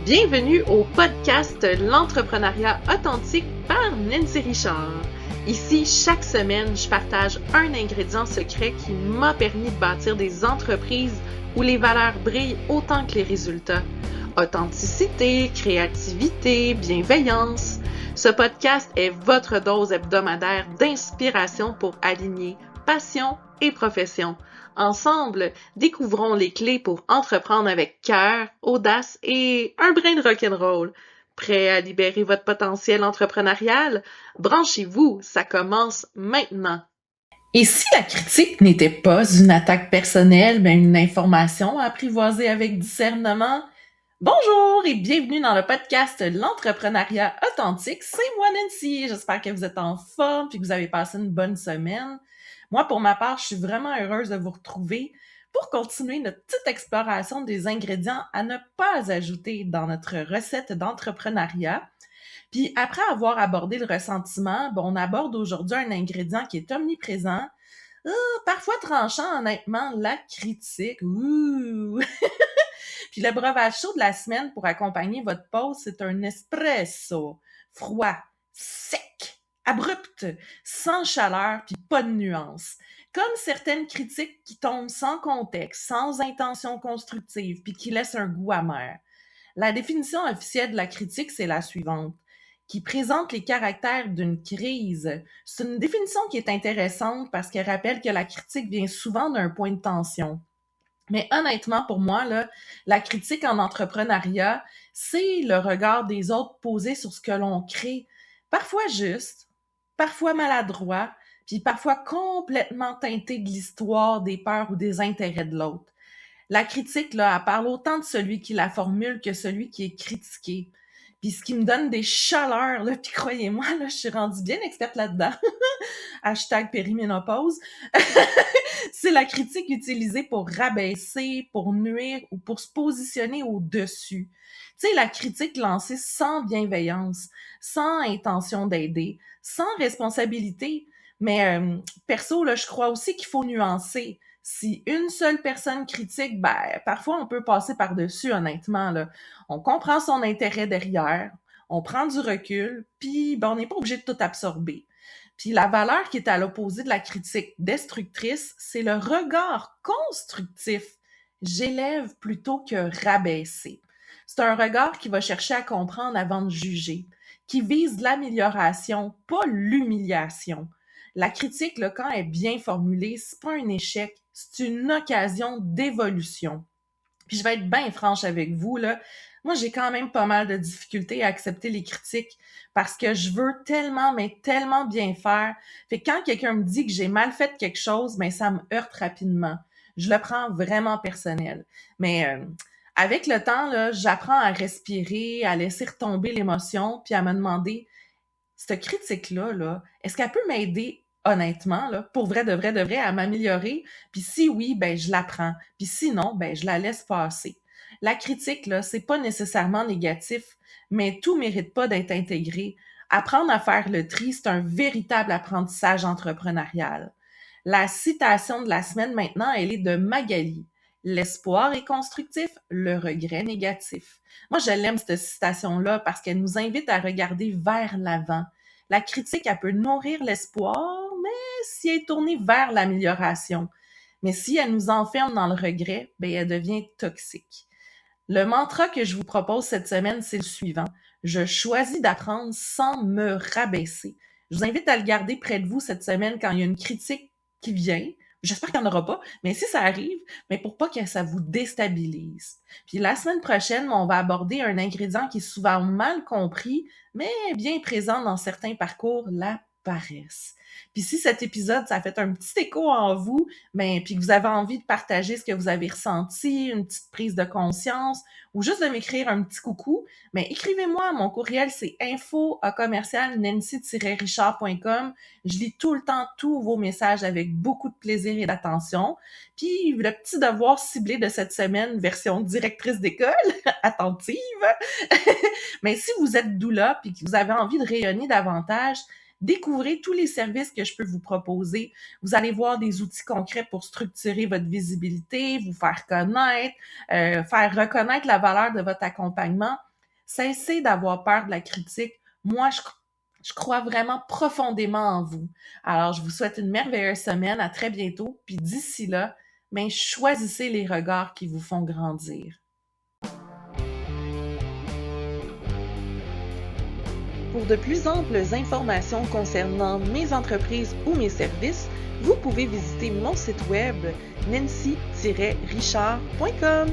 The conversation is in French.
Bienvenue au podcast L'entrepreneuriat authentique par Nancy Richard. Ici, chaque semaine, je partage un ingrédient secret qui m'a permis de bâtir des entreprises où les valeurs brillent autant que les résultats. Authenticité, créativité, bienveillance. Ce podcast est votre dose hebdomadaire d'inspiration pour aligner passion et profession. Ensemble, découvrons les clés pour entreprendre avec cœur, audace et un brin de rock'n'roll. Prêt à libérer votre potentiel entrepreneurial? Branchez-vous, ça commence maintenant. Et si la critique n'était pas une attaque personnelle, mais une information à apprivoiser avec discernement? Bonjour et bienvenue dans le podcast L'entrepreneuriat authentique. C'est moi Nancy. J'espère que vous êtes en forme et que vous avez passé une bonne semaine. Moi, pour ma part, je suis vraiment heureuse de vous retrouver pour continuer notre petite exploration des ingrédients à ne pas ajouter dans notre recette d'entrepreneuriat. Puis après avoir abordé le ressentiment, on aborde aujourd'hui un ingrédient qui est omniprésent, parfois tranchant honnêtement, la critique. Ouh! Puis le breuvage chaud de la semaine pour accompagner votre pause, c'est un espresso. Froid, sec, abrupt, sans chaleur, puis pas de nuance. Comme certaines critiques qui tombent sans contexte, sans intention constructive, puis qui laissent un goût amer. La définition officielle de la critique, c'est la suivante, qui présente les caractères d'une crise. C'est une définition qui est intéressante parce qu'elle rappelle que la critique vient souvent d'un point de tension. Mais honnêtement, pour moi, là, la critique en entrepreneuriat, c'est le regard des autres posé sur ce que l'on crée. Parfois juste, parfois maladroit, puis parfois complètement teinté de l'histoire, des peurs ou des intérêts de l'autre. La critique, là, elle parle autant de celui qui la formule que celui qui est critiqué. Puis ce qui me donne des chaleurs, là, puis croyez-moi, là, je suis rendue bien experte là-dedans. Hashtag périménopause. C'est la critique utilisée pour rabaisser, pour nuire ou pour se positionner au-dessus. Tu sais, la critique lancée sans bienveillance, sans intention d'aider, sans responsabilité. Mais perso, là, je crois aussi qu'il faut nuancer. Si une seule personne critique, parfois on peut passer par-dessus, honnêtement, là. On comprend son intérêt derrière, on prend du recul, puis on n'est pas obligé de tout absorber. Puis la valeur qui est à l'opposé de la critique destructrice, c'est le regard constructif. J'élève plutôt que rabaisser. C'est un regard qui va chercher à comprendre avant de juger, qui vise l'amélioration, pas l'humiliation. La critique, là, quand elle est bien formulée, c'est pas un échec, c'est une occasion d'évolution. Puis je vais être bien franche avec vous, là. Moi, j'ai quand même pas mal de difficultés à accepter les critiques parce que je veux tellement, mais tellement bien faire. Fait que quand quelqu'un me dit que j'ai mal fait quelque chose, ça me heurte rapidement. Je le prends vraiment personnel. Mais avec le temps, là, j'apprends à respirer, à laisser retomber l'émotion, puis à me demander, cette critique-là, là, est-ce qu'elle peut m'aider honnêtement, là, pour vrai, de vrai, à m'améliorer? Puis si oui, je la prends. Puis sinon, je la laisse passer. La critique, là, c'est pas nécessairement négatif, mais tout mérite pas d'être intégré. Apprendre à faire le tri, c'est un véritable apprentissage entrepreneurial. La citation de la semaine maintenant, elle est de Magali. L'espoir est constructif, le regret négatif. Moi, je l'aime, cette citation-là, parce qu'elle nous invite à regarder vers l'avant. La critique, elle peut nourrir l'espoir, mais si elle est tournée vers l'amélioration. Mais si elle nous enferme dans le regret, elle devient toxique. Le mantra que je vous propose cette semaine, c'est le suivant. Je choisis d'apprendre sans me rabaisser. Je vous invite à le garder près de vous cette semaine quand il y a une critique qui vient. J'espère qu'il n'y en aura pas, mais si ça arrive, mais pour pas que ça vous déstabilise. Puis la semaine prochaine, on va aborder un ingrédient qui est souvent mal compris, mais bien présent dans certains parcours, la paresse. Puis si cet épisode, ça a fait un petit écho en vous, puis que vous avez envie de partager ce que vous avez ressenti, une petite prise de conscience, ou juste de m'écrire un petit coucou, écrivez-moi. Mon courriel, c'est info@nancy-richard.com. Je lis tout le temps tous vos messages avec beaucoup de plaisir et d'attention. Puis le petit devoir ciblé de cette semaine, version directrice d'école, attentive. Mais si vous êtes doula puis que vous avez envie de rayonner davantage, découvrez tous les services que je peux vous proposer. Vous allez voir des outils concrets pour structurer votre visibilité, vous faire connaître, faire reconnaître la valeur de votre accompagnement. Cessez d'avoir peur de la critique. Moi, je crois vraiment profondément en vous. Alors, je vous souhaite une merveilleuse semaine. À très bientôt. Puis d'ici là, choisissez les regards qui vous font grandir. Pour de plus amples informations concernant mes entreprises ou mes services, vous pouvez visiter mon site web nancy-richard.com.